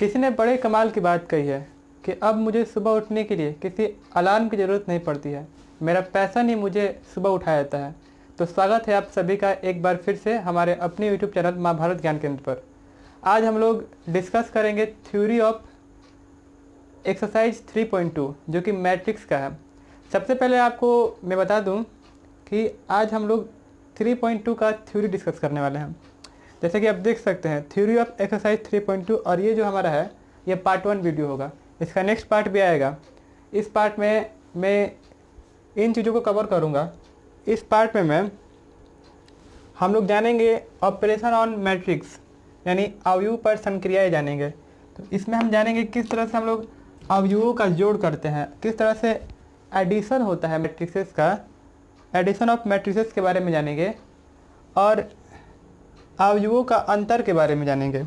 किसी ने बड़े कमाल की बात कही है कि अब मुझे सुबह उठने के लिए किसी अलार्म की ज़रूरत नहीं पड़ती है, मेरा पैसा नहीं मुझे सुबह उठाया जाता है। तो स्वागत है आप सभी का एक बार फिर से हमारे अपने यूट्यूब चैनल महाभारत ज्ञान केंद्र पर। आज हम लोग डिस्कस करेंगे थ्योरी ऑफ एक्सरसाइज 3.2 जो कि मैट्रिक्स का है। सबसे पहले आपको मैं बता दूं कि आज हम लोग 3.2 का थ्योरी डिस्कस करने वाले हैं। जैसे कि आप देख सकते हैं थ्योरी ऑफ एक्सरसाइज 3.2, और ये जो हमारा है ये पार्ट 1 वीडियो होगा। इसका नेक्स्ट पार्ट भी आएगा। इस पार्ट में मैं इन चीज़ों को कवर करूँगा। इस पार्ट में हम लोग जानेंगे ऑपरेशन ऑन मैट्रिक्स, यानी अवयव पर संक्रियाएँ जानेंगे। तो इसमें हम जानेंगे किस तरह से हम लोग अवयवों का जोड़ करते हैं, किस तरह से एडिशन होता है मैट्रिसेस का, एडिशन ऑफ मैट्रिसेस के बारे में जानेंगे, और अवयवों का अंतर के बारे में जानेंगे।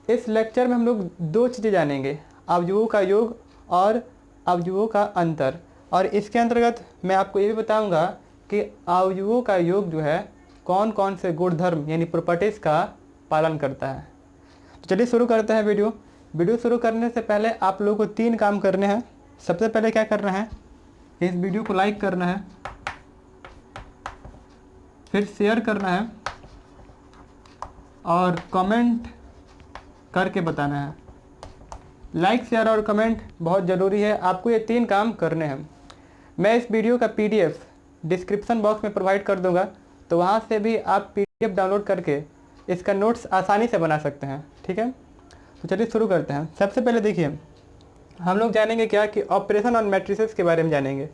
इस लेक्चर में हम लोग दो चीज़ें जानेंगे, अवयवों का योग और अवयवों का अंतर। और इसके अंतर्गत मैं आपको ये भी बताऊंगा कि अवयवों का योग जो है कौन कौन से गुणधर्म यानी प्रॉपर्टीज़ का पालन करता है। तो चलिए शुरू करते हैं वीडियो शुरू करने से पहले आप लोगों को 3 काम करने हैं। सबसे पहले क्या करना है, इस वीडियो को लाइक करना है, फिर शेयर करना है और कमेंट करके बताना है। लाइक, शेयर और कमेंट बहुत ज़रूरी है, आपको ये 3 काम करने हैं। मैं इस वीडियो का PDF डिस्क्रिप्शन बॉक्स में प्रोवाइड कर दूंगा, तो वहाँ से भी आप PDF डाउनलोड करके इसका नोट्स आसानी से बना सकते हैं। ठीक है, तो चलिए शुरू करते हैं। सबसे पहले देखिए हम लोग जानेंगे क्या कि ऑपरेशन ऑन मैट्रिसेस के बारे में जानेंगे।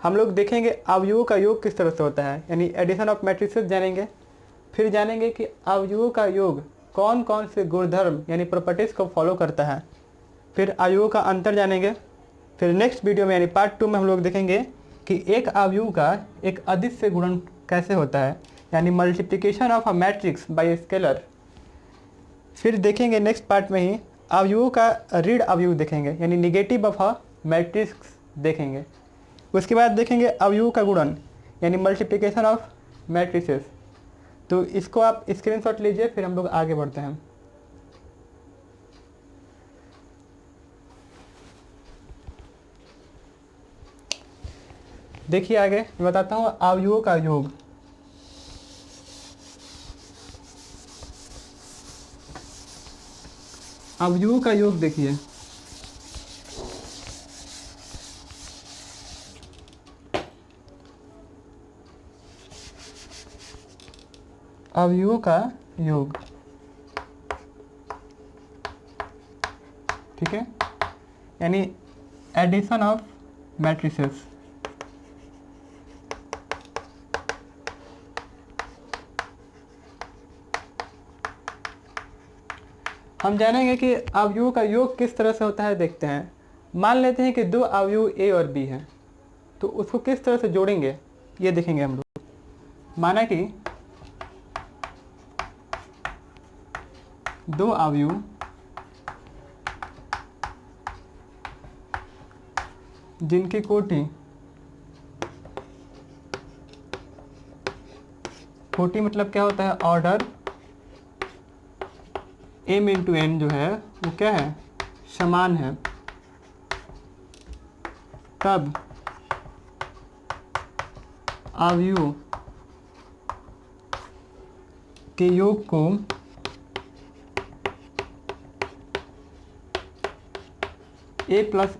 हम लोग देखेंगे अवयवों का योग किस तरह से होता है, यानी एडिशन ऑफ मैट्रिसेस जानेंगे। फिर जानेंगे कि अवयवों का योग कौन कौन से गुणधर्म यानी प्रॉपर्टीज़ को फॉलो करता है। फिर अवयवों का अंतर जानेंगे। फिर नेक्स्ट वीडियो में यानी पार्ट 2 में हम लोग देखेंगे कि एक अवयव का एक अदिश से गुणन कैसे होता है, यानी multiplication of a matrix bye scalar. फिर देखेंगे नेक्स्ट पार्ट में ही अवयवों का ऋण अवयव देखेंगे, यानी निगेटिव ऑफ अ मैट्रिक्स देखेंगे। उसके बाद देखेंगे अवयवों का गुणन यानी मल्टीप्लिकेशन ऑफ मैट्रिसेस। तो इसको आप स्क्रीनशॉट लीजिए, फिर हम लोग आगे बढ़ते हैं। देखिए आगे मैं बताता हूँ अवयवों का योग। अवयवों का योग देखिए अवयवों का योग, ठीक है, यानी एडिशन ऑफ मैट्रिसेस। हम जानेंगे कि अवयवों का योग किस तरह से होता है। देखते हैं, मान लेते हैं कि 2 अवयव A और B हैं, तो उसको किस तरह से जोड़ेंगे ये देखेंगे हम लोग। माना कि 2 अवयव जिनकी कोटि मतलब क्या होता है, ऑर्डर m इंटू n जो है वो क्या है, समान है, तब अवयव के योग को a प्लस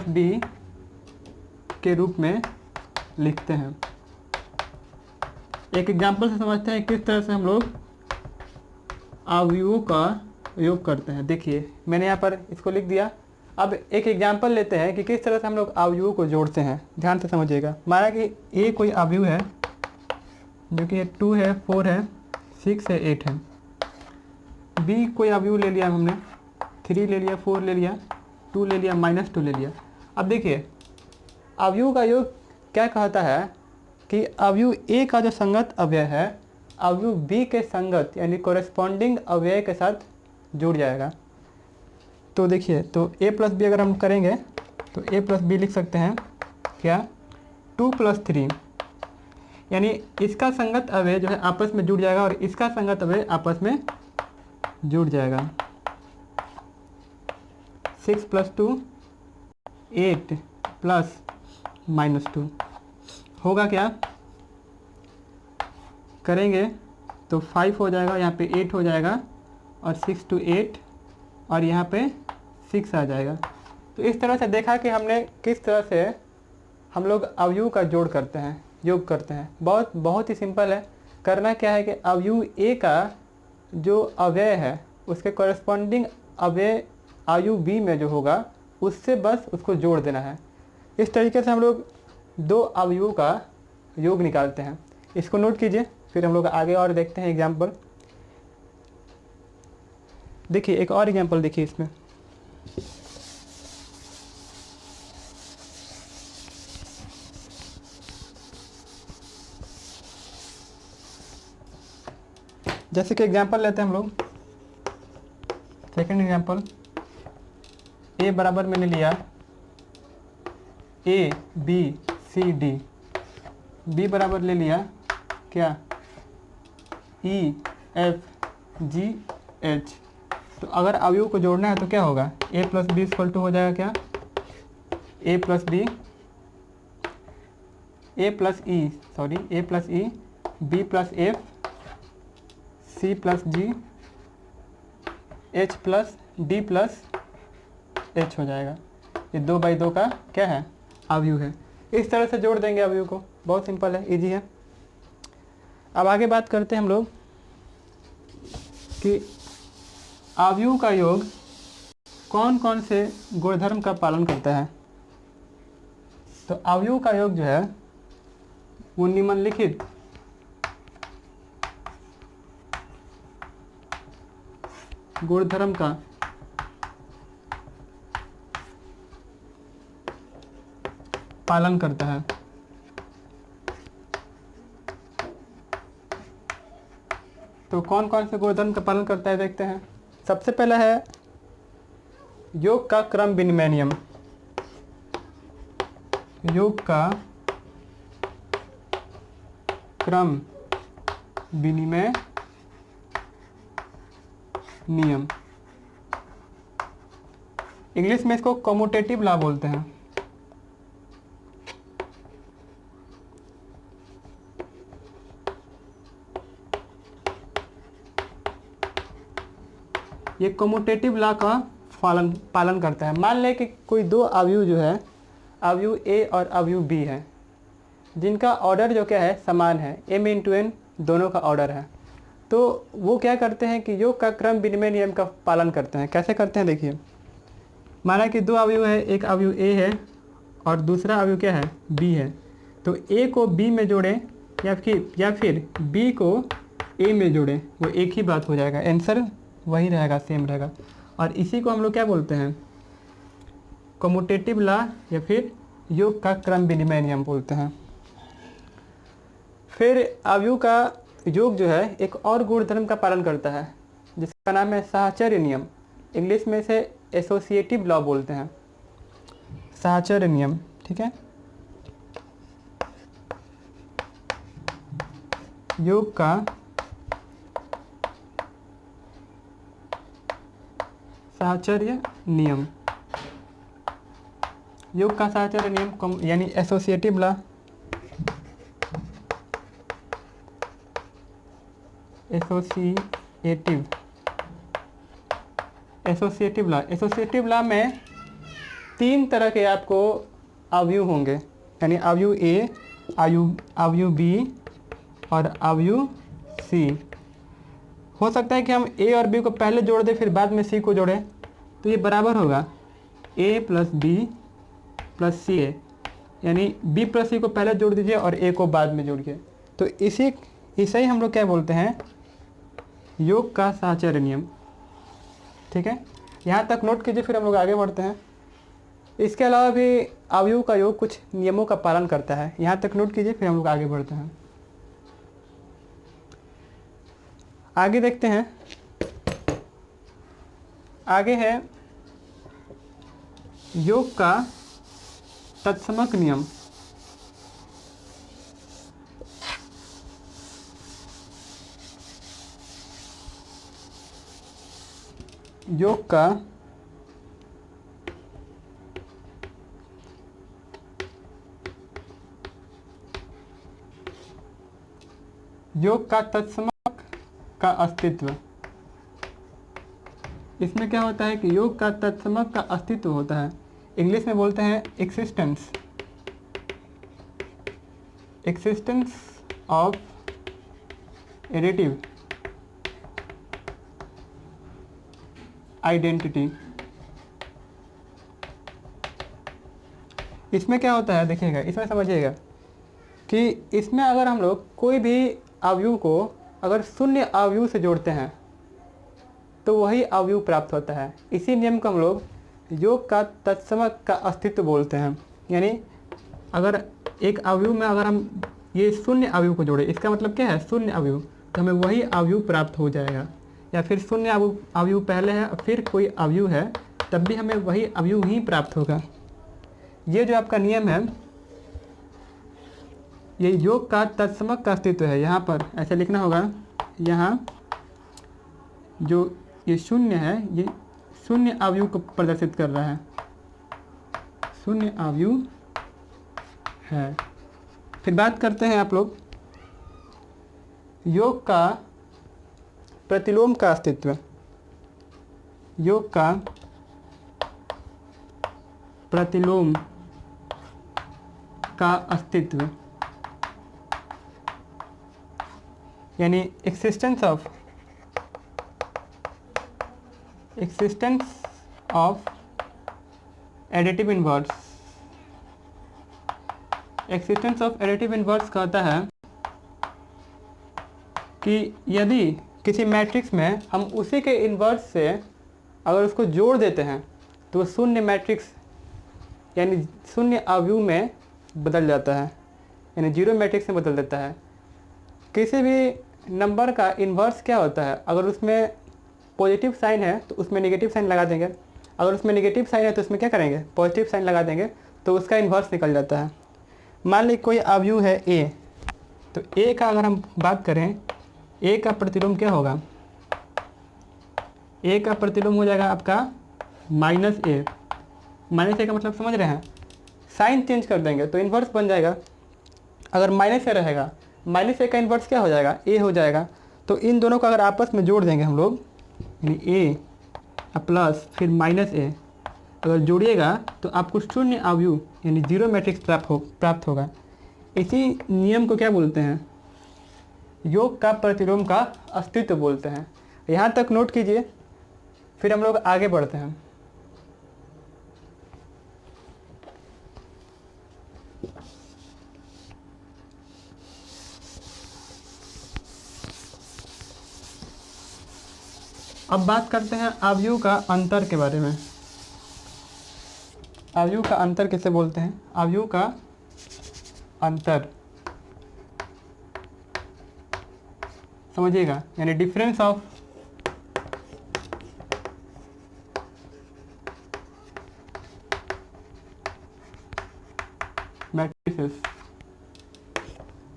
b के रूप में लिखते हैं। एक एग्जाम्पल से समझते हैं किस तरह से हम लोग अवयवों का योग करते हैं। देखिए मैंने यहाँ पर इसको लिख दिया। अब एक एग्जाम्पल लेते हैं कि किस तरह से हम लोग अवयवों को जोड़ते हैं, ध्यान से समझिएगा। माना कि A कोई अवयव है जो कि 2 है, 4 है, 6 है, 8 है। B कोई अवयव ले लिया हमने, 3 ले लिया, 4 ले लिया, 2 ले लिया, -2 ले लिया। अब देखिए अवयव का योग क्या कहता है कि अवयव A का जो संगत अवयव है अवयव B के संगत यानी कोरेस्पॉन्डिंग अवयव के साथ जुड़ जाएगा। तो देखिए, तो A प्लस बी अगर हम करेंगे तो A प्लस बी लिख सकते हैं क्या, 2 + 3, यानी इसका संगत अवयव जो है आपस में जुड़ जाएगा और इसका संगत अवयव आपस में जुड़ जाएगा। 6 + 2 8 प्लस -2 होगा क्या करेंगे तो 5 हो जाएगा, यहाँ पे 8 हो जाएगा और 6 × 8 और यहाँ पे 6 आ जाएगा। तो इस तरह से देखा कि हमने किस तरह से हम लोग अवयव का जोड़ करते हैं, योग करते हैं। बहुत ही सिंपल है। करना क्या है कि अवयव ए का जो अवयव है उसके कॉरेस्पॉन्डिंग अवयव बी में जो होगा उससे बस उसको जोड़ देना है। इस तरीके से हम लोग दो अवयवों का योग निकालते हैं। इसको नोट कीजिए, फिर हम लोग आगे और देखते हैं एग्जाम्पल। देखिए एक और एग्जाम्पल देखिए इसमें। जैसे कि एग्जाम्पल लेते हैं हम लोग, सेकंड एग्जाम्पल। ए बराबर मैंने लिया ABCD, बी बराबर ले लिया क्या EFGH। तो अगर अवयव को जोड़ना है तो क्या होगा, A + B = हो जाएगा क्या A + B A + E B + F C + G H + D + H हो जाएगा। ये 2/2 का क्या है अवयव है। इस तरह से जोड़ देंगे अवयव को, बहुत सिंपल है, इजी है। अब आगे बात करते हैं हम लोग कि अवयव का योग कौन कौन से गुणधर्म का पालन करता है। तो अवयव का योग जो है वो निम्नलिखित गुणधर्म का पालन करता है। तो कौन कौन से गुणधर्म का पालन करता है देखते हैं। सबसे पहला है योग का क्रम विनिमय नियम। योग का क्रम विनिमय नियम, इंग्लिश में इसको कम्यूटेटिव लॉ बोलते हैं। ये कम्यूटेटिव लॉ का पालन करता है। मान लें कि कोई दो अवयव जो है, अवयव ए और अवयव बी है, जिनका ऑर्डर जो क्या है समान है, m × n दोनों का ऑर्डर है। तो वो क्या करते हैं कि योग का क्रम विनिमय नियम का पालन करते हैं। कैसे करते हैं देखिए, माना कि दो अवयव है, एक अवयव ए है और दूसरा अवयव क्या है बी है। तो ए को बी में जोड़ें या फिर बी को ए में जोड़ें, वो एक ही बात हो जाएगा, आंसर वही रहेगा, सेम रहेगा। और इसी को हम लोग क्या बोलते हैं, कम्यूटेटिव लॉ या फिर योग का क्रम विनिमय नियम बोलते हैं। फिर अवयव का योग जो है एक और गुणधर्म का पालन करता है जिसका नाम है साहचर्य नियम। इंग्लिश में इसे एसोसिएटिव लॉ बोलते हैं, साहचर्य नियम, ठीक है। योग का साहचर्य नियम, योग का साहचर्य नियम यानी एसोसिएटिव लॉ, एसोसिएटिव लॉ में तीन तरह के आपको अवयव होंगे, यानी अवयव ए, अवयव बी और अवयव सी। हो सकता है कि हम ए और बी को पहले जोड़ दें फिर बाद में सी को जोड़ें, तो ये बराबर होगा a + b + ca, यानी b + c को पहले जोड़ दीजिए और a को बाद में जोड़िए। तो इसे ही हम लोग क्या बोलते हैं, योग का साहचर्य नियम, ठीक है। यहाँ तक नोट कीजिए, फिर हम लोग आगे बढ़ते हैं। इसके अलावा भी अवयव का योग कुछ नियमों का पालन करता है, यहाँ तक नोट कीजिए, फिर हम लोग आगे बढ़ते हैं। आगे देखते हैं, आगे है योग का तत्समक नियम। योग का तत्समक का अस्तित्व। इसमें क्या होता है कि योग का तत्समक का अस्तित्व होता है, इंग्लिश में बोलते हैं एक्सिस्टेंस ऑफ एडिटिव आइडेंटिटी। इसमें क्या होता है देखिएगा, इसमें समझिएगा कि इसमें अगर हम लोग कोई भी अवयव को अगर शून्य अवयव से जोड़ते हैं तो वही अवयव प्राप्त होता है। इसी नियम को हम लोग योग का तत्समक का अस्तित्व बोलते हैं। यानी अगर एक अवयव में अगर हम ये शून्य अवयव को जोड़े, इसका मतलब क्या है, शून्य अवयव, तो हमें वही अवयव प्राप्त हो जाएगा। या फिर शून्य अवयव पहले है और फिर कोई अवयव है, तब भी हमें वही अवयव ही प्राप्त होगा। ये जो आपका नियम है, ये योग का तत्समक का अस्तित्व है। यहाँ पर ऐसे लिखना होगा, यहाँ जो ये शून्य है, ये शून्य अवयव को प्रदर्शित कर रहा है, शून्य अवयव है। फिर बात करते हैं आप लोग योग का प्रतिलोम का अस्तित्व। योग का प्रतिलोम का अस्तित्व यानी existence of additive inverse. Existence of additive inverse कहता है कि यदि किसी मैट्रिक्स में हम उसी के इन्वर्स से अगर उसको जोड़ देते हैं तो शून्य मैट्रिक्स यानी शून्य अवयव में बदल जाता है, यानी जीरो मैट्रिक्स में बदल देता है। किसी भी नंबर का इन्वर्स क्या होता है, अगर उसमें पॉजिटिव साइन है तो उसमें नेगेटिव साइन लगा देंगे, अगर उसमें नेगेटिव साइन है तो उसमें क्या करेंगे, पॉजिटिव साइन लगा देंगे, तो उसका इन्वर्स निकल जाता है। मान लीजिए कोई अवयव है ए, तो ए का अगर हम बात करें, ए का प्रतिलोम क्या होगा, ए का प्रतिलोम हो जाएगा आपका माइनस ए। माइनस ए का मतलब समझ रहे हैं, साइन चेंज कर देंगे तो इन्वर्स बन जाएगा। अगर माइनस ए रहेगा, माइनस ए का इन्वर्स क्या हो जाएगा, ए हो जाएगा। तो इन दोनों को अगर आपस में जोड़ देंगे हम लोग, यानी ए प्लस फिर माइनस ए अगर जोड़िएगा तो आपको शून्य अवयव यानी जीरो मैट्रिक्स प्राप्त होगा। इसी नियम को क्या बोलते हैं, योग का प्रतिलोम का अस्तित्व बोलते हैं। यहाँ तक नोट कीजिए, फिर हम लोग आगे बढ़ते हैं। अब बात करते हैं अवयव का अंतर के बारे में। अवयव का अंतर किसे बोलते हैं, अवयव का अंतर समझिएगा, यानी डिफरेंस ऑफ मैट्रिसेस,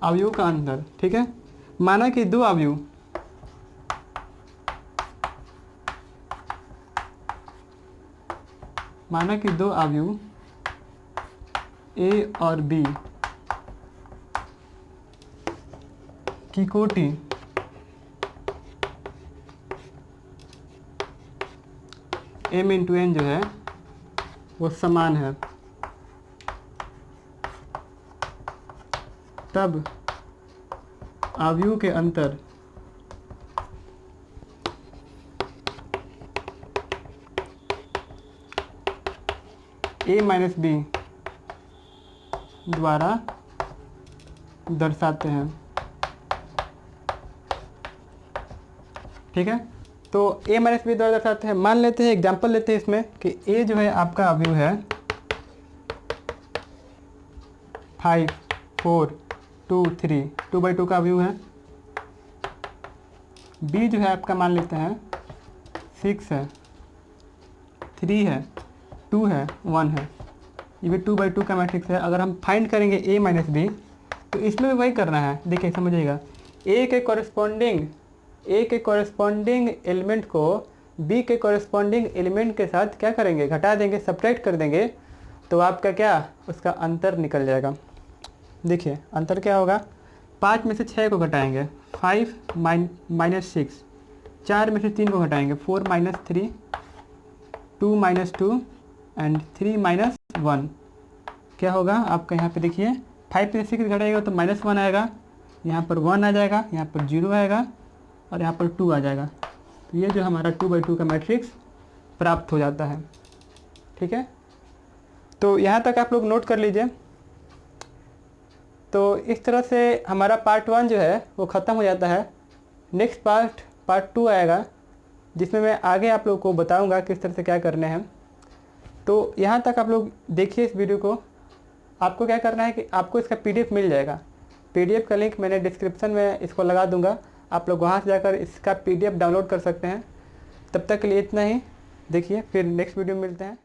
अवयव का अंतर। ठीक है, माना कि दो अवयव ए और बी की कोटि m इंटू एन जो है वो समान है, तब अवयव के अंतर a माइनस बी द्वारा दर्शाते हैं। ठीक है, तो a माइनस बी द्वारा दर्शाते हैं। मान लेते हैं, एग्जांपल लेते हैं इसमें कि a जो है आपका अवयव है 5 4 2 3, 2/2 का अवयव है। b जो है आपका मान लेते हैं 6 है, 3 है, 2 है, 1 है। ये भी 2/2 का मैट्रिक्स है। अगर हम फाइंड करेंगे a माइनस बी तो इसमें भी वही करना है। देखिए समझिएगा, a के कॉरेस्पॉन्डिंग एलिमेंट को बी के कॉरेस्पॉन्डिंग एलिमेंट के साथ क्या करेंगे, घटा देंगे, सब्ट्रैक्ट कर देंगे, तो आपका क्या उसका अंतर निकल जाएगा। देखिए अंतर क्या होगा, 5 में से 6 को घटाएंगे 5 माइनस 6, 4 में से 3 को घटाएंगे 4 माइनस 3, 2 माइनस 2 एंड 3 माइनस 1। क्या होगा आपका यहाँ पे देखिए 5 में से 6 घटाएगा तो -1 आएगा, यहाँ पर 1 आ जाएगा, यहाँ पर 0 आएगा और यहाँ पर 2 आ जाएगा। तो ये जो हमारा 2/2 का मैट्रिक्स प्राप्त हो जाता है। ठीक है, तो यहाँ तक आप लोग नोट कर लीजिए। तो इस तरह से हमारा पार्ट 1 जो है वो ख़त्म हो जाता है। नेक्स्ट पार्ट 2 आएगा, जिसमें मैं आगे आप लोग को बताऊंगा किस तरह से क्या करने हैं। तो यहाँ तक आप लोग देखिए इस वीडियो को। आपको क्या करना है कि आपको इसका PDF मिल जाएगा। PDF का लिंक मैंने डिस्क्रिप्शन में इसको लगा दूंगा, आप लोग वहाँ से जाकर इसका PDF डाउनलोड कर सकते हैं। तब तक के लिए इतना ही, देखिए फिर नेक्स्ट वीडियो में मिलते हैं।